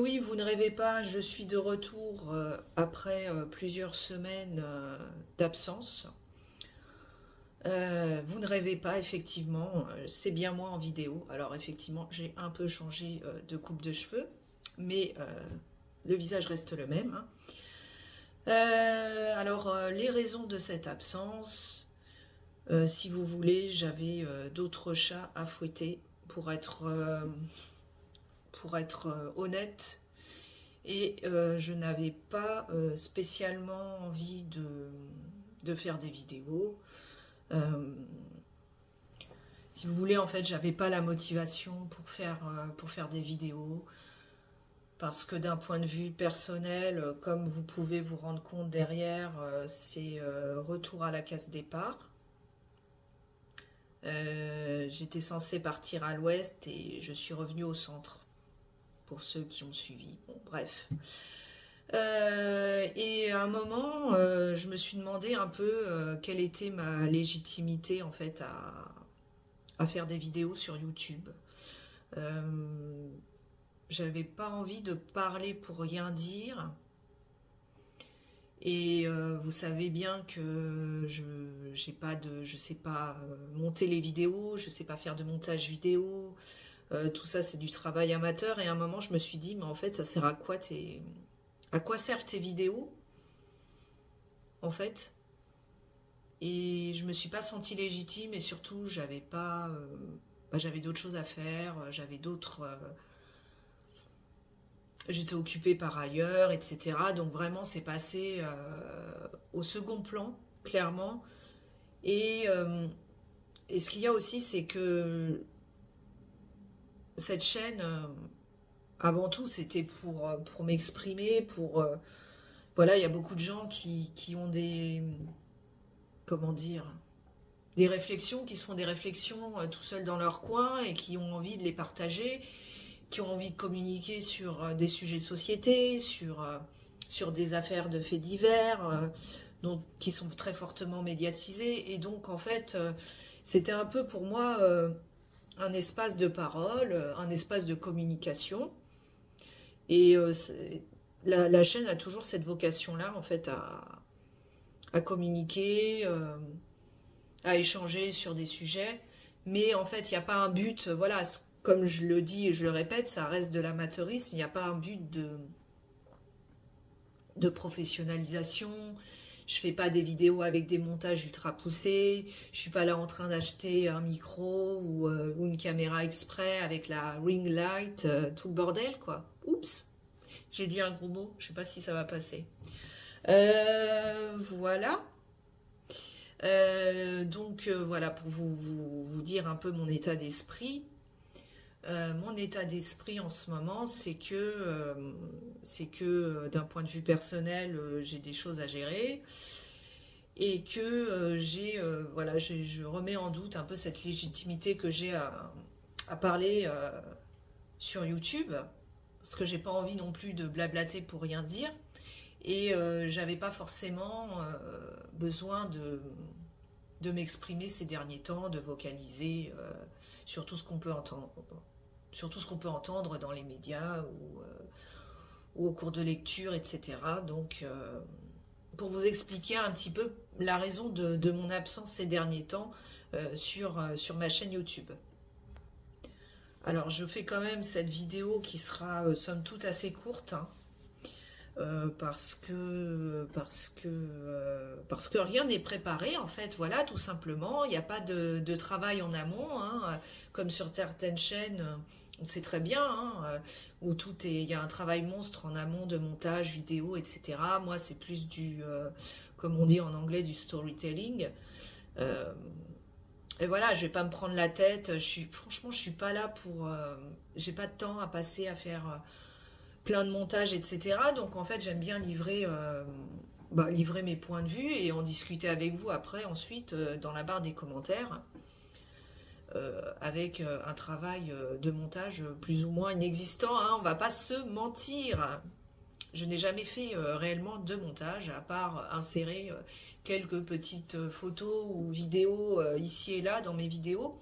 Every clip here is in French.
oui, vous ne rêvez pas, je suis de retour après plusieurs semaines d'absence. Vous ne rêvez pas, effectivement, c'est bien moi en vidéo. Alors effectivement, j'ai un peu changé de coupe de cheveux, mais le visage reste le même, hein. Les raisons de cette absence, si vous voulez, j'avais d'autres chats à fouetter pour être honnête. Et je n'avais pas spécialement envie de faire des vidéos. Euh, Si vous voulez, en fait, j'avais pas la motivation pour faire des vidéos. Parce que d'un point de vue personnel, comme vous pouvez vous rendre compte derrière, c'est retour à la case départ. J'étais censée partir à l'ouest et je suis revenue au centre, pour ceux qui ont suivi. Bon, bref. Et à un moment, je me suis demandé un peu quelle était ma légitimité en fait à faire des vidéos sur YouTube. Euh, J'avais pas envie de parler pour rien dire. Et vous savez bien que je sais pas monter les vidéos, je sais pas faire de montage vidéo. Tout ça, c'est du travail amateur. Et à un moment, je me suis dit, mais en fait, ça sert à quoi à quoi servent tes vidéos, en fait? Et je me suis pas sentie légitime et surtout, j'avais d'autres choses à faire, j'étais occupée par ailleurs, etc. Donc vraiment, c'est passé au second plan, clairement. Et, euh, et ce qu'il y a aussi, c'est que cette chaîne, avant tout, c'était pour m'exprimer, voilà, il y a beaucoup de gens qui ont comment dire, des réflexions, qui se font des réflexions tout seuls dans leur coin et qui ont envie de les partager, qui ont envie de communiquer sur des sujets de société, sur des affaires de faits divers, qui sont très fortement médiatisés. Et donc, en fait, c'était un peu pour moi un espace de parole, un espace de communication. Et la chaîne a toujours cette vocation-là, en fait, à communiquer, à échanger sur des sujets. Mais en fait, il n'y a pas un but, voilà, comme je le dis et je le répète, ça reste de l'amateurisme, il n'y a pas un but de professionnalisation. Je fais pas des vidéos avec des montages ultra poussés. Je suis pas là en train d'acheter un micro ou une caméra exprès avec la ring light, tout le bordel, quoi. Oups, j'ai dit un gros mot, je sais pas si ça va passer. Voilà. Voilà, pour vous dire un peu mon état d'esprit. Mon état d'esprit en ce moment, c'est que d'un point de vue personnel, j'ai des choses à gérer et que voilà, je remets en doute un peu cette légitimité que j'ai à parler sur YouTube, parce que j'ai pas envie non plus de blablater pour rien dire. Et j'avais pas forcément besoin de m'exprimer ces derniers temps, de vocaliser sur tout ce qu'on peut entendre, sur tout ce qu'on peut entendre dans les médias ou au cours de lecture, etc. Donc, pour vous expliquer un petit peu la raison de mon absence ces derniers temps sur ma chaîne YouTube. Alors, je fais quand même cette vidéo qui sera somme toute assez courte, hein, parce que rien n'est préparé en fait, voilà, tout simplement. Il n'y a pas de travail en amont, hein, comme sur certaines chaînes, on sait très bien, hein, où il y a un travail monstre en amont de montage vidéo, etc. Moi, c'est plus comme on dit en anglais, du storytelling. Euh, et voilà, je vais pas me prendre la tête. Franchement, je suis pas là j'ai pas de temps à passer à faire plein de montages, etc. Donc en fait, j'aime bien livrer mes points de vue et en discuter avec vous après, ensuite, dans la barre des commentaires, avec un travail de montage plus ou moins inexistant, hein, on va pas se mentir. Je n'ai jamais fait réellement de montage, à part insérer quelques petites photos ou vidéos ici et là dans mes vidéos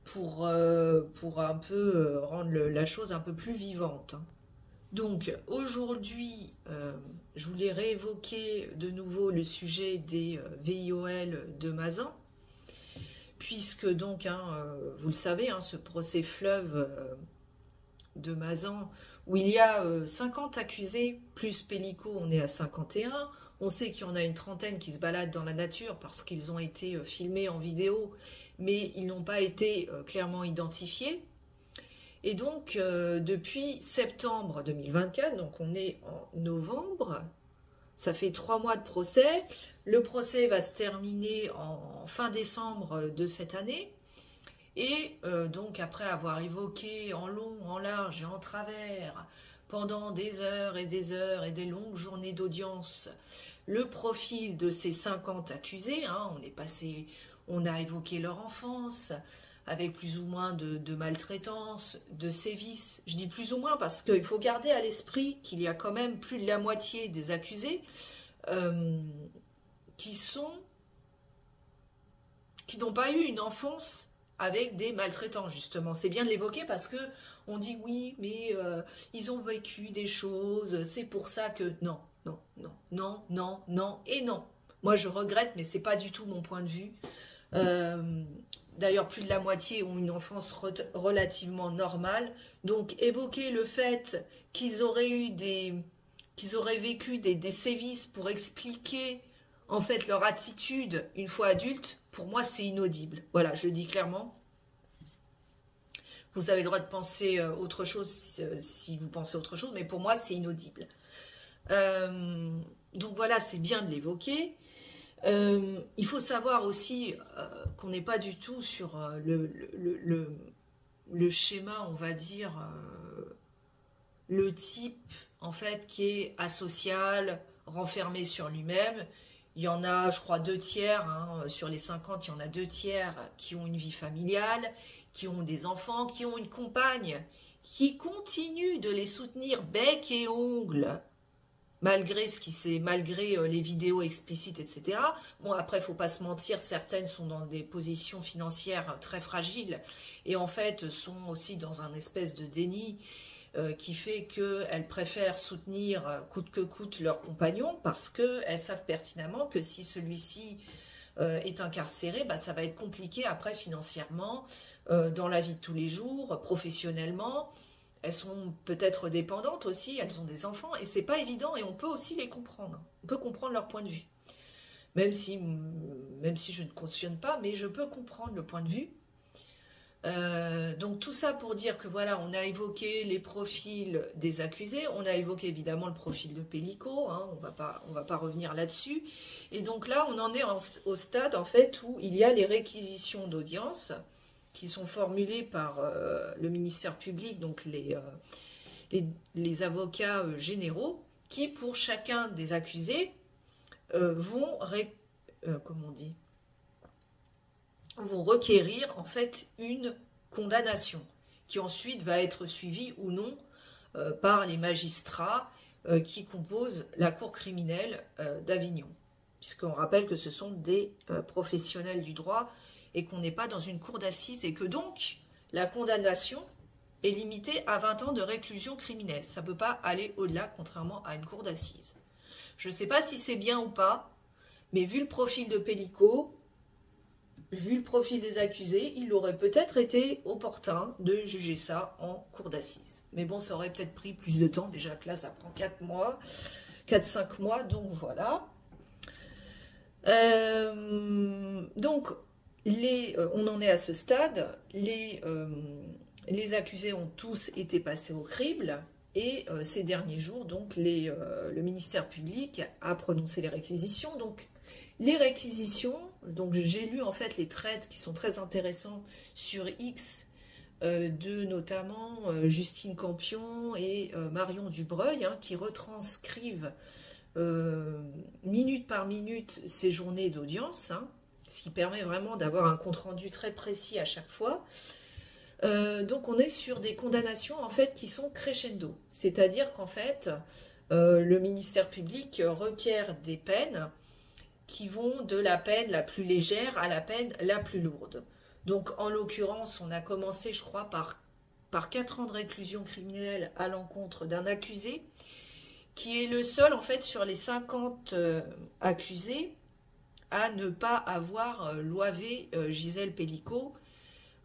pour un peu rendre la chose un peu plus vivante, hein. Donc aujourd'hui, je voulais réévoquer de nouveau le sujet des VIOL de Mazan, puisque donc, hein, vous le savez, hein, ce procès fleuve de Mazan, où il y a 50 accusés, plus Pellico, on est à 51. On sait qu'il y en a une trentaine qui se baladent dans la nature parce qu'ils ont été filmés en vidéo, mais ils n'ont pas été clairement identifiés. Et donc, depuis septembre 2024, donc on est en novembre, ça fait 3 mois de procès. Le procès va se terminer en fin décembre de cette année. Et donc, après avoir évoqué en long, en large et en travers, pendant des heures et des heures et des longues journées d'audience, le profil de ces 50 accusés, hein, on a évoqué leur enfance, avec plus ou moins de maltraitance, de sévices. Je dis plus ou moins parce qu'il faut garder à l'esprit qu'il y a quand même plus de la moitié des accusés euh, qui n'ont pas eu une enfance avec des maltraitants, justement. C'est bien de l'évoquer parce que on dit oui, mais ils ont vécu des choses, c'est pour ça que... Non, non, non, non, non, non et non. Moi, je regrette, mais c'est pas du tout mon point de vue. Euh, D'ailleurs, plus de la moitié ont une enfance relativement normale. Donc, évoquer le fait qu'ils auraient vécu des sévices pour expliquer en fait leur attitude une fois adultes, pour moi, c'est inaudible. Voilà, je le dis clairement. Vous avez le droit de penser autre chose si vous pensez autre chose, mais pour moi, c'est inaudible. Euh, donc voilà, c'est bien de l'évoquer. Il faut savoir aussi qu'on n'est pas du tout sur le schéma, on va dire, le type en fait qui est asocial, renfermé sur lui-même. Il y en a, je crois, 2 tiers, hein, sur les 50, il y en a 2 tiers qui ont une vie familiale, qui ont des enfants, qui ont une compagne, qui continuent de les soutenir bec et ongles malgré les vidéos explicites, etc. Bon, après, faut pas se mentir, certaines sont dans des positions financières très fragiles et en fait sont aussi dans un espèce de déni qui fait qu'elles préfèrent soutenir coûte que coûte leur compagnon parce qu'elles savent pertinemment que si celui-ci est incarcéré, bah, ça va être compliqué après financièrement, dans la vie de tous les jours, professionnellement. Elles sont peut-être dépendantes aussi, elles ont des enfants, et c'est pas évident, et on peut aussi les comprendre. On peut comprendre leur point de vue. Même si je ne cautionne pas, mais je peux comprendre le point de vue. Donc tout ça pour dire que voilà, on a évoqué les profils des accusés, on a évoqué évidemment le profil de Pellico, hein, on va pas revenir là-dessus. Et donc là, on en est au stade en fait où il y a les réquisitions d'audience qui sont formulées par le ministère public, donc les avocats généraux, qui pour chacun des accusés comment on dit, vont requérir en fait une condamnation qui ensuite va être suivie ou non par les magistrats qui composent la cour criminelle d'Avignon. Puisqu'on rappelle que ce sont des professionnels du droit et qu'on n'est pas dans une cour d'assises et que donc la condamnation est limitée à 20 ans de réclusion criminelle. Ça ne peut pas aller au-delà, contrairement à une cour d'assises. Je ne sais pas si c'est bien ou pas, mais vu le profil de Pellico, vu le profil des accusés, il aurait peut-être été opportun de juger ça en cour d'assises. Mais bon, ça aurait peut-être pris plus de temps, déjà que là, ça prend 4 mois, 4-5 mois, donc voilà. Donc, on en est à ce stade, les accusés ont tous été passés au crible, et ces derniers jours, donc, le ministère public a prononcé les réquisitions. Donc, les réquisitions, donc j'ai lu en fait les threads qui sont très intéressants sur X de notamment Justine Campion et Marion Dubreuil, hein, qui retranscrivent minute par minute ces journées d'audience, hein, ce qui permet vraiment d'avoir un compte-rendu très précis à chaque fois. Donc on est sur des condamnations en fait qui sont crescendo, c'est-à-dire qu'en fait le ministère public requiert des peines qui vont de la peine la plus légère à la peine la plus lourde. Donc en l'occurrence, on a commencé, je crois, par par 4 ans de réclusion criminelle à l'encontre d'un accusé, qui est le seul, en fait, sur les 50 accusés, à ne pas avoir loivé Gisèle Pelicot.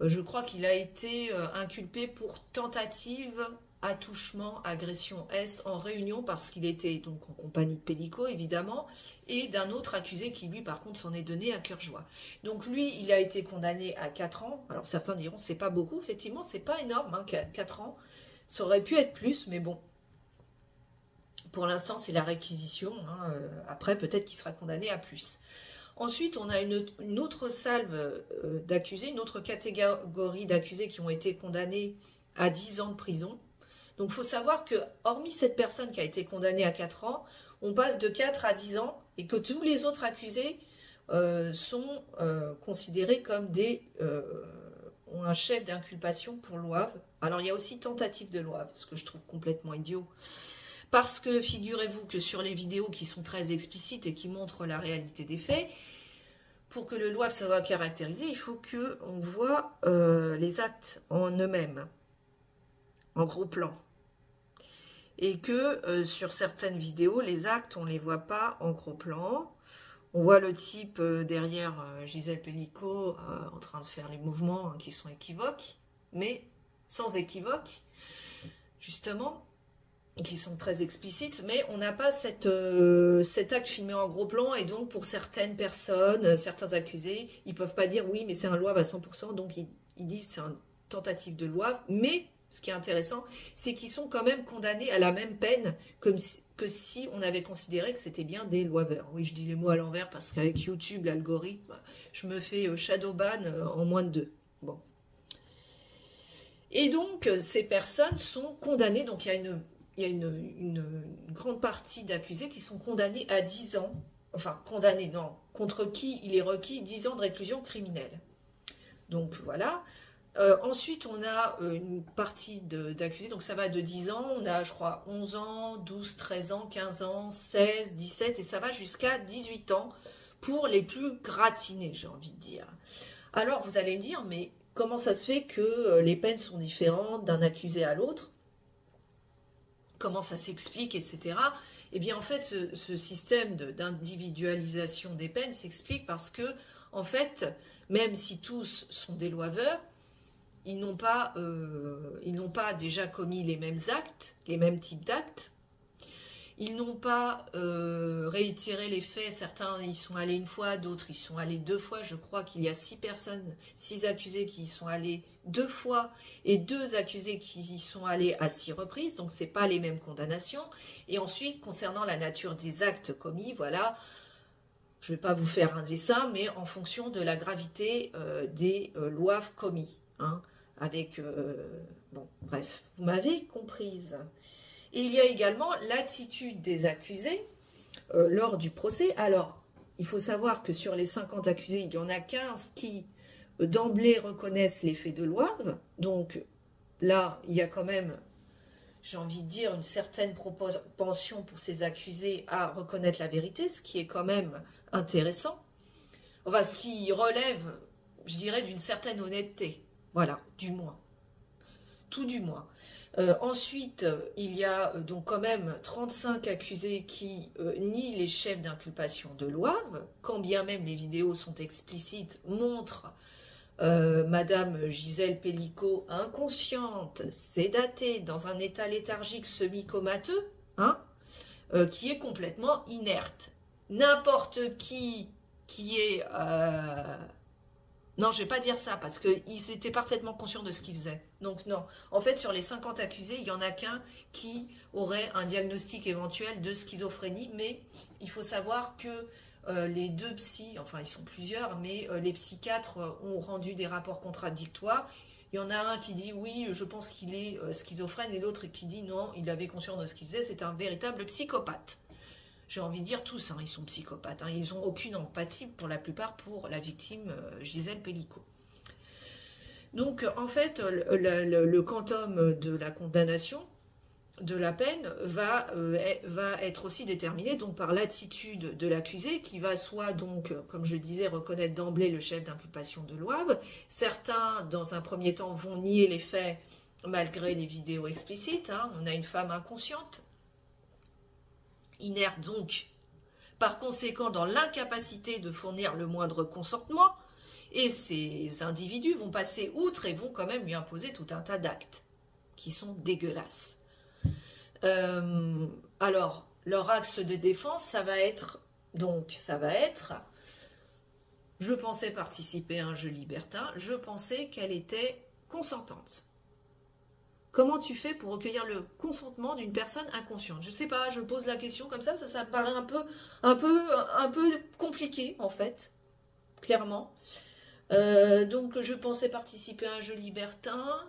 Je crois qu'il a été inculpé pour tentative, attouchement, agression S en réunion parce qu'il était donc en compagnie de Pelicot évidemment et d'un autre accusé qui lui par contre s'en est donné à cœur joie. Donc lui il a été condamné à 4 ans. Alors certains diront c'est pas beaucoup, effectivement c'est pas énorme, hein, 4 ans. Ça aurait pu être plus mais bon. Pour l'instant c'est la réquisition, hein. Après peut-être qu'il sera condamné à plus. Ensuite, on a une autre salve d'accusés, une autre catégorie d'accusés qui ont été condamnés à 10 ans de prison. Donc, il faut savoir que, hormis cette personne qui a été condamnée à 4 ans, on passe de 4 à 10 ans et que tous les autres accusés sont considérés comme ont un chef d'inculpation pour l'OAV. Alors, il y a aussi tentative de l'OAV, ce que je trouve complètement idiot. Parce que figurez-vous que sur les vidéos qui sont très explicites et qui montrent la réalité des faits, pour que le LOAV soit caractérisé, il faut qu'on voit les actes en eux-mêmes, en gros plan. Et que sur certaines vidéos, les actes, on ne les voit pas en gros plan. On voit le type derrière Gisèle Pelicot en train de faire les mouvements qui sont équivoques, mais sans équivoque, justement, qui sont très explicites, mais on n'a pas cet acte filmé en gros plan, et donc pour certaines personnes, certains accusés, ils ne peuvent pas dire oui, mais c'est un LOAV à 100%, donc ils disent c'est une tentative de LOAV, mais ce qui est intéressant, c'est qu'ils sont quand même condamnés à la même peine que si on avait considéré que c'était bien des LOAVeurs. Oui, je dis les mots à l'envers parce qu'avec YouTube, l'algorithme, je me fais shadowban en moins de 2. Bon. Et donc, ces personnes sont condamnées, donc il y a une grande partie d'accusés qui sont condamnés à 10 ans, enfin condamnés, non, contre qui il est requis 10 ans de réclusion criminelle. Donc voilà. Ensuite, on a une partie d'accusés, donc ça va de 10 ans, on a je crois 11 ans, 12, 13 ans, 15 ans, 16, 17, et ça va jusqu'à 18 ans pour les plus gratinés, j'ai envie de dire. Alors vous allez me dire, mais comment ça se fait que les peines sont différentes d'un accusé à l'autre? Comment ça s'explique, etc. Eh bien, en fait, ce système d'individualisation des peines s'explique parce que, en fait, même si tous sont des loiveurs, ils n'ont pas déjà commis les mêmes actes, les mêmes types d'actes. Ils n'ont pas réitéré les faits. Certains y sont allés une fois, d'autres y sont allés 2 fois. Je crois qu'il y a 6 personnes, 6 accusés qui y sont allés 2 fois et 2 accusés qui y sont allés à 6 reprises. Donc, ce n'est pas les mêmes condamnations. Et ensuite, concernant la nature des actes commis, voilà, je ne vais pas vous faire un dessin, mais en fonction de la gravité des lois commis. Hein, avec, bon, bref, vous m'avez comprise. Et il y a également l'attitude des accusés lors du procès. Alors, il faut savoir que sur les 50 accusés, il y en a 15 qui, d'emblée, reconnaissent les faits de l'OAV. Donc, là, il y a quand même, j'ai envie de dire, une certaine propension pour ces accusés à reconnaître la vérité, ce qui est quand même intéressant. Enfin, ce qui relève, je dirais, d'une certaine honnêteté. Voilà, du moins. Tout du moins. Ensuite, il y a donc quand même 35 accusés qui nient les chefs d'inculpation de l'OAV, quand bien même les vidéos sont explicites, montrent Madame Gisèle Pelicot inconsciente, sédatée, dans un état léthargique semi-comateux, hein, qui est complètement inerte. N'importe qui est... Non, je ne vais pas dire ça, parce qu'ils étaient parfaitement conscients de ce qu'ils faisaient. Donc non, en fait, sur les 50 accusés, il n'y en a qu'un qui aurait un diagnostic éventuel de schizophrénie, mais il faut savoir que les 2 psys, enfin ils sont plusieurs, mais les psychiatres ont rendu des rapports contradictoires. Il y en a un qui dit oui, je pense qu'il est schizophrène, et l'autre qui dit non, il avait conscience de ce qu'il faisait, c'est un véritable psychopathe. J'ai envie de dire tous, hein, ils sont psychopathes. Hein, ils n'ont aucune empathie pour la plupart pour la victime Gisèle Pelicot. Donc en fait, le quantum de la condamnation, de la peine, va être aussi déterminé donc, par l'attitude de l'accusé qui va soit donc, comme je disais, reconnaître d'emblée le chef d'inculpation de l'OAV. Certains, dans un premier temps, vont nier les faits malgré les vidéos explicites, hein, on a une femme inconsciente, inerte donc, par conséquent dans l'incapacité de fournir le moindre consentement, et ces individus vont passer outre et vont quand même lui imposer tout un tas d'actes qui sont dégueulasses. Alors, leur axe de défense, ça va être, je pensais participer à un jeu libertin, je pensais qu'elle était consentante. Comment tu fais pour recueillir le consentement d'une personne inconsciente? Je sais pas, je pose la question comme ça me paraît un peu compliqué en fait, clairement. Donc je pensais participer à un jeu libertin.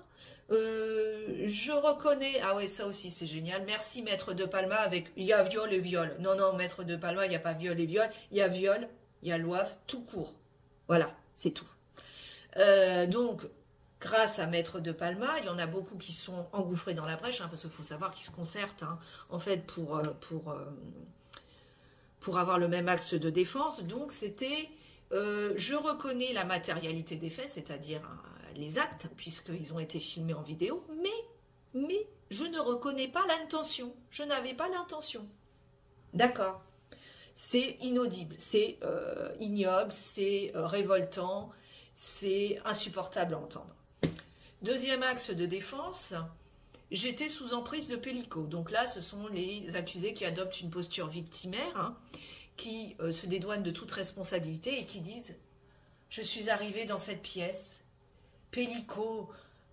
Je reconnais, ah ouais, ça aussi c'est génial. Merci Maître de Palma avec, il y a viol et viol. Non, non, Maître de Palma, il n'y a pas viol et viol. Il y a viol, il y a l'OAV, tout court. Voilà, c'est tout. Donc, grâce à Maître de Palma, il y en a beaucoup qui sont engouffrés dans la brèche, hein, parce qu'il faut savoir qu'ils se concertent, hein, en fait, pour avoir le même axe de défense. Donc, c'était, je reconnais la matérialité des faits, c'est-à-dire les actes, puisqu'ils ont été filmés en vidéo, mais je ne reconnais pas l'intention. Je n'avais pas l'intention. D'accord. C'est inaudible, c'est ignoble, c'est révoltant, c'est insupportable à entendre. Deuxième axe de défense, j'étais sous emprise de Pellico. Donc là, ce sont les accusés qui adoptent une posture victimaire, hein, qui se dédouanent de toute responsabilité et qui disent « Je suis arrivé dans cette pièce, Pellico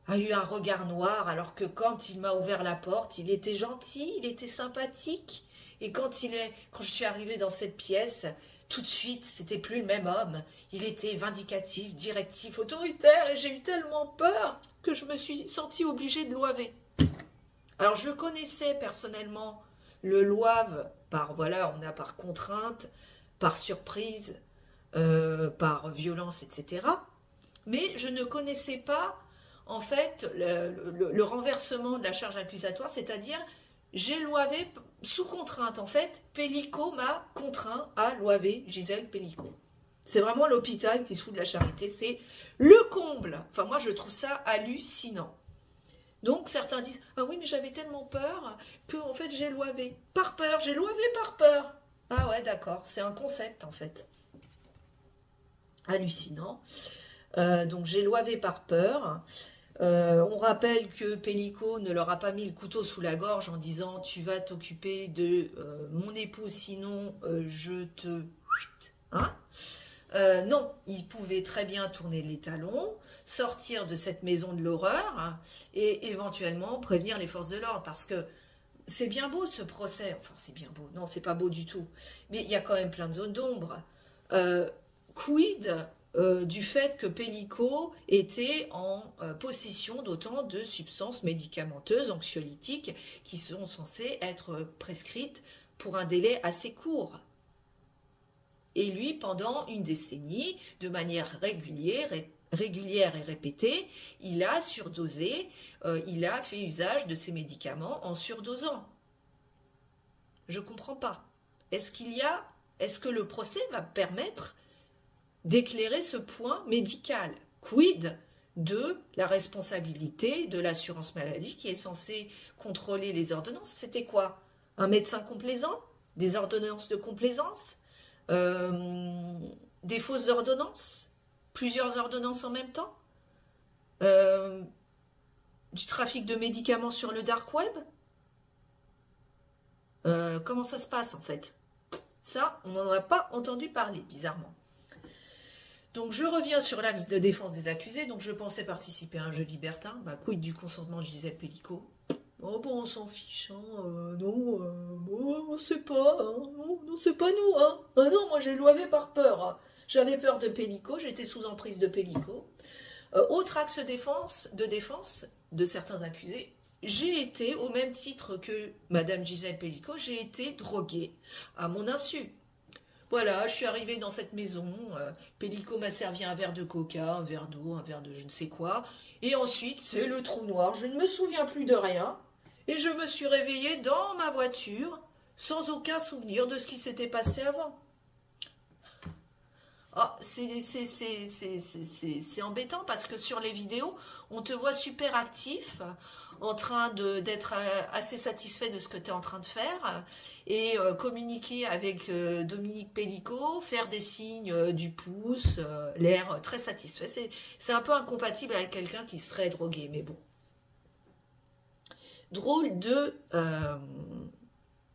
a eu un regard noir alors que quand il m'a ouvert la porte, il était gentil, il était sympathique. Et quand je suis arrivée dans cette pièce, tout de suite, c'était plus le même homme. Il était vindicatif, directif, autoritaire, et j'ai eu tellement peur que je me suis sentie obligée de l'oiver. » Alors, je connaissais personnellement le loave par contrainte, par surprise, par violence, etc. Mais je ne connaissais pas, en fait, le renversement de la charge accusatoire, c'est-à-dire j'ai loivé sous contrainte. En fait, Pellico m'a contraint à loiver Gisèle Pellico. C'est vraiment l'hôpital qui se fout de la charité. C'est le comble. Enfin, moi, je trouve ça hallucinant. Donc, certains disent « Ah oui, mais j'avais tellement peur que, en fait, j'ai loivé. Par peur, j'ai loivé par peur. » Ah ouais, d'accord. C'est un concept, en fait. Hallucinant. Donc, j'ai loivé par peur. On rappelle que Pellico ne leur a pas mis le couteau sous la gorge en disant « Tu vas t'occuper de mon époux, sinon je te... » hein, non, il pouvait très bien tourner les talons, sortir de cette maison de l'horreur, hein, et éventuellement prévenir les forces de l'ordre. Parce que c'est bien beau ce procès, enfin c'est bien beau, non c'est pas beau du tout, mais il y a quand même plein de zones d'ombre. Quid du fait que Pellico était en possession d'autant de substances médicamenteuses, anxiolytiques, qui sont censées être prescrites pour un délai assez court. Et lui, pendant une décennie, de manière régulière et répétée, il a surdosé, il a fait usage de ces médicaments en surdosant. Je ne comprends pas. Est-ce que le procès va permettre d'éclairer ce point médical? Quid de la responsabilité de l'assurance maladie qui est censée contrôler les ordonnances? C'était quoi? Un médecin complaisant? Des ordonnances de complaisance? Des fausses ordonnances? Plusieurs ordonnances en même temps? Du trafic de médicaments sur le dark web? Comment ça se passe en fait? Ça, on n'en a pas entendu parler, bizarrement. Donc je reviens sur l'axe de défense des accusés. Donc je pensais participer à un jeu libertin. Quid du consentement de Gisèle Pellico? Oh bon, on s'en fiche, hein, non, on sait pas, hein, non, c'est pas nous, hein. Ah non, moi j'ai loivé par peur. Hein. J'avais peur de Pellico, j'étais sous emprise de Pellico. Autre axe de défense de certains accusés, j'ai été, au même titre que Madame Gisèle Pellico, j'ai été droguée à mon insu. Voilà, je suis arrivée dans cette maison, Pellico m'a servi un verre de coca, un verre d'eau, un verre de je ne sais quoi, et ensuite c'est le trou noir, je ne me souviens plus de rien, et je me suis réveillée dans ma voiture, sans aucun souvenir de ce qui s'était passé avant. c'est embêtant parce que sur les vidéos, on te voit super actif, en train d'être assez satisfait de ce que tu es en train de faire et communiquer avec Dominique Pellico, faire des signes du pouce, l'air très satisfait. C'est un peu incompatible avec quelqu'un qui serait drogué, mais bon. Drôle de...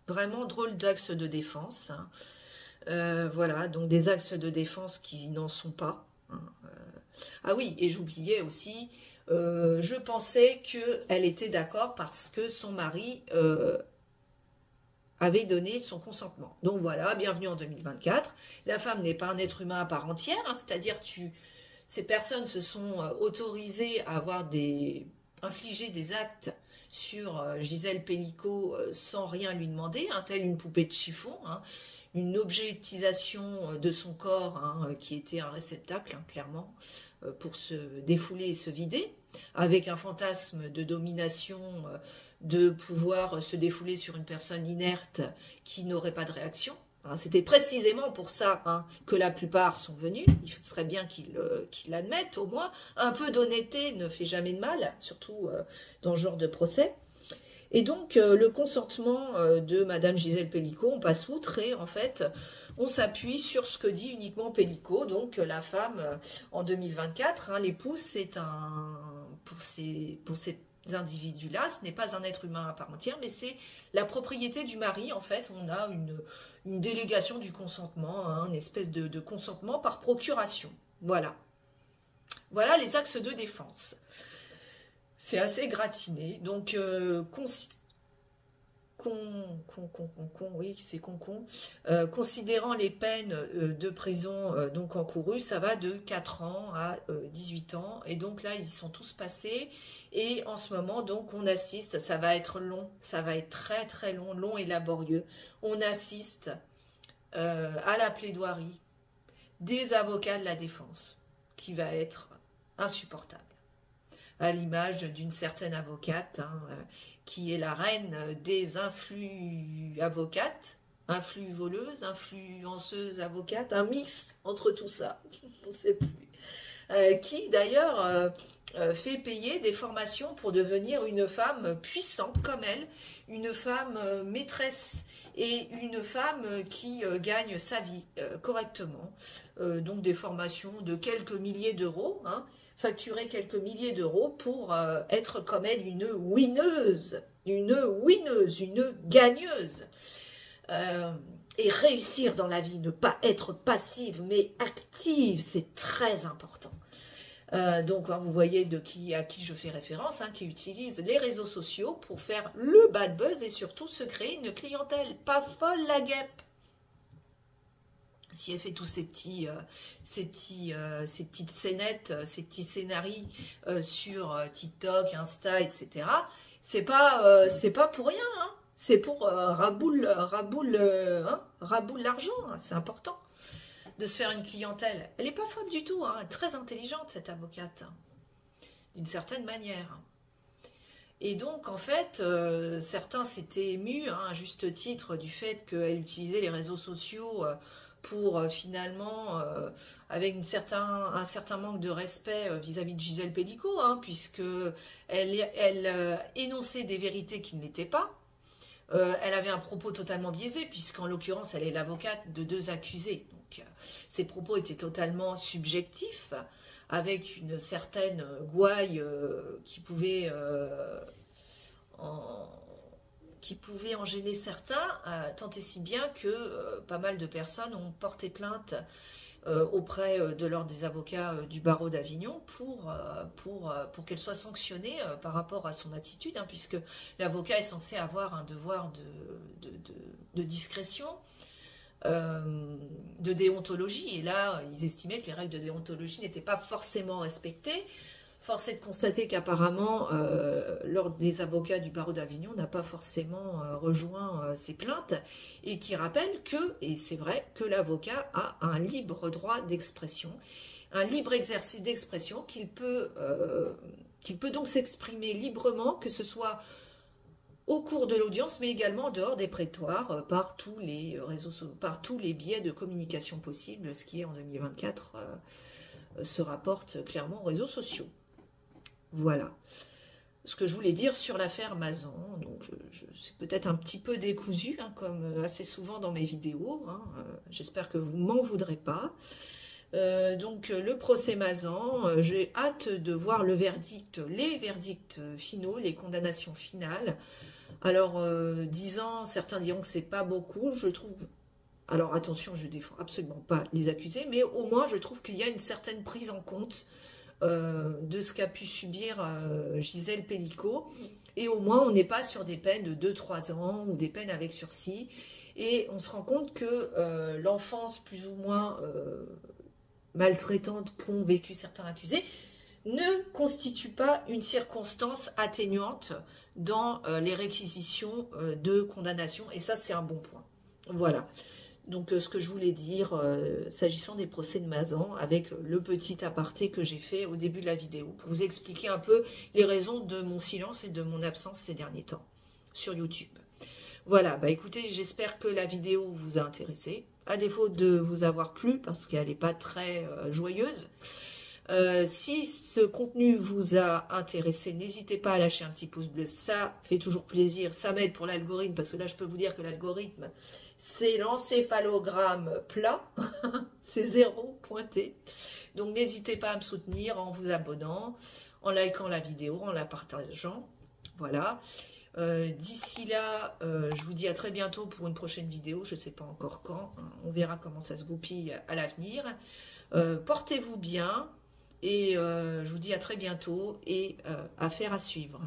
vraiment drôle d'axe de défense. Hein. Voilà, donc des axes de défense qui n'en sont pas. Hein. Ah oui, et j'oubliais aussi, je pensais qu'elle était d'accord parce que son mari avait donné son consentement. Donc voilà, bienvenue en 2024. La femme n'est pas un être humain à part entière, hein, c'est-à-dire ces personnes se sont autorisées à infliger des actes sur Gisèle Pellico sans rien lui demander, hein, telle une poupée de chiffon, hein, une objectisation de son corps qui était un réceptacle, hein, clairement, pour se défouler et se vider, avec un fantasme de domination, de pouvoir se défouler sur une personne inerte qui n'aurait pas de réaction. Hein, c'était précisément pour ça que la plupart sont venus. Il serait bien qu'ils l'admettent au moins. Un peu d'honnêteté ne fait jamais de mal, surtout dans ce genre de procès. Et donc, le consentement de Madame Gisèle Pellico, on passe outre et en fait, on s'appuie sur ce que dit uniquement Pellico. Donc, la femme, en 2024, hein, l'épouse, c'est pour ces individus-là, ce n'est pas un être humain à part entière, mais c'est la propriété du mari. En fait, on a une délégation du consentement, hein, une espèce de consentement par procuration. Voilà. Voilà les axes de défense. C'est assez gratiné. Donc, oui, c'est considérant les peines de prison donc encourues, ça va de 4 ans à 18 ans. Et donc là, ils sont tous passés. Et en ce moment, donc, on assiste, ça va être long, ça va être très très long, long et laborieux. On assiste à la plaidoirie des avocats de la défense, qui va être insupportable. À l'image d'une certaine avocate, qui est la reine des influx avocates, influx voleuses, influenceuses avocates, un mix entre tout ça, on ne sait plus. Qui d'ailleurs fait payer des formations pour devenir une femme puissante comme elle, une femme maîtresse et une femme qui gagne sa vie correctement. Donc des formations de quelques milliers d'euros, facturer quelques milliers d'euros pour être comme elle une winneuse, une gagneuse. Et réussir dans la vie, ne pas être passive mais active, c'est très important. Donc vous voyez à qui je fais référence, qui utilise les réseaux sociaux pour faire le bad buzz et surtout se créer une clientèle pas folle la guêpe. Si elle fait tous ces petites scénettes, ces petits scénarios sur TikTok, Insta, etc., c'est pas pour rien, c'est pour raboule l'argent, c'est important de se faire une clientèle. Elle n'est pas folle du tout, très intelligente cette avocate, d'une certaine manière. Et donc, en fait, certains s'étaient émus, à juste titre, du fait qu'elle utilisait les réseaux sociaux pour finalement, avec un certain manque de respect vis-à-vis de Gisèle Pellico, puisque elle énonçait des vérités qui ne l'étaient pas. Elle avait un propos totalement biaisé, puisqu'en l'occurrence, elle est l'avocate de 2 accusés. Donc, ses propos étaient totalement subjectifs, avec une certaine gouaille qui pouvait en gêner certains, tant et si bien que pas mal de personnes ont porté plainte auprès de l'ordre des avocats du barreau d'Avignon pour qu'elle soit sanctionnée par rapport à son attitude, puisque l'avocat est censé avoir un devoir de discrétion, de déontologie, et là ils estimaient que les règles de déontologie n'étaient pas forcément respectées. Force est de constater qu'apparemment l'ordre des avocats du barreau d'Avignon n'a pas forcément rejoint ces plaintes, et qui rappelle que, et c'est vrai, que l'avocat a un libre droit d'expression, un libre exercice d'expression, qu'il peut donc s'exprimer librement, que ce soit au cours de l'audience, mais également en dehors des prétoires, par tous les réseaux, par tous les biais de communication possibles, ce qui est en 2024 se rapporte clairement aux réseaux sociaux. Voilà ce que je voulais dire sur l'affaire Mazan. Donc, c'est peut-être un petit peu décousu, hein, comme assez souvent dans mes vidéos. Hein. J'espère que vous m'en voudrez pas. Donc, le procès Mazan, j'ai hâte de voir le verdict, les verdicts finaux, les condamnations finales. Alors, certains diront que c'est pas beaucoup, je trouve. Alors attention, je défends absolument pas les accusés, mais au moins je trouve qu'il y a une certaine prise en compte de ce qu'a pu subir Gisèle Pellico. Et au moins, on n'est pas sur des peines de 2-3 ans ou des peines avec sursis. Et on se rend compte que l'enfance plus ou moins maltraitante qu'ont vécu certains accusés ne constitue pas une circonstance atténuante dans les réquisitions de condamnation. Et ça, c'est un bon point. Voilà. Donc ce que je voulais dire s'agissant des procès de Mazan, avec le petit aparté que j'ai fait au début de la vidéo, pour vous expliquer un peu les raisons de mon silence et de mon absence ces derniers temps sur YouTube. Voilà, bah écoutez, j'espère que la vidéo vous a intéressé, à défaut de vous avoir plu, parce qu'elle n'est pas très joyeuse. Si ce contenu vous a intéressé, n'hésitez pas à lâcher un petit pouce bleu, ça fait toujours plaisir, ça m'aide pour l'algorithme, parce que là je peux vous dire que l'algorithme, c'est l'encéphalogramme plat, c'est 0 pointé. Donc n'hésitez pas à me soutenir en vous abonnant, en likant la vidéo, en la partageant. Voilà. D'ici là, je vous dis à très bientôt pour une prochaine vidéo, je ne sais pas encore quand, hein. On verra comment ça se goupille à l'avenir. Portez-vous bien et je vous dis à très bientôt et affaire à suivre.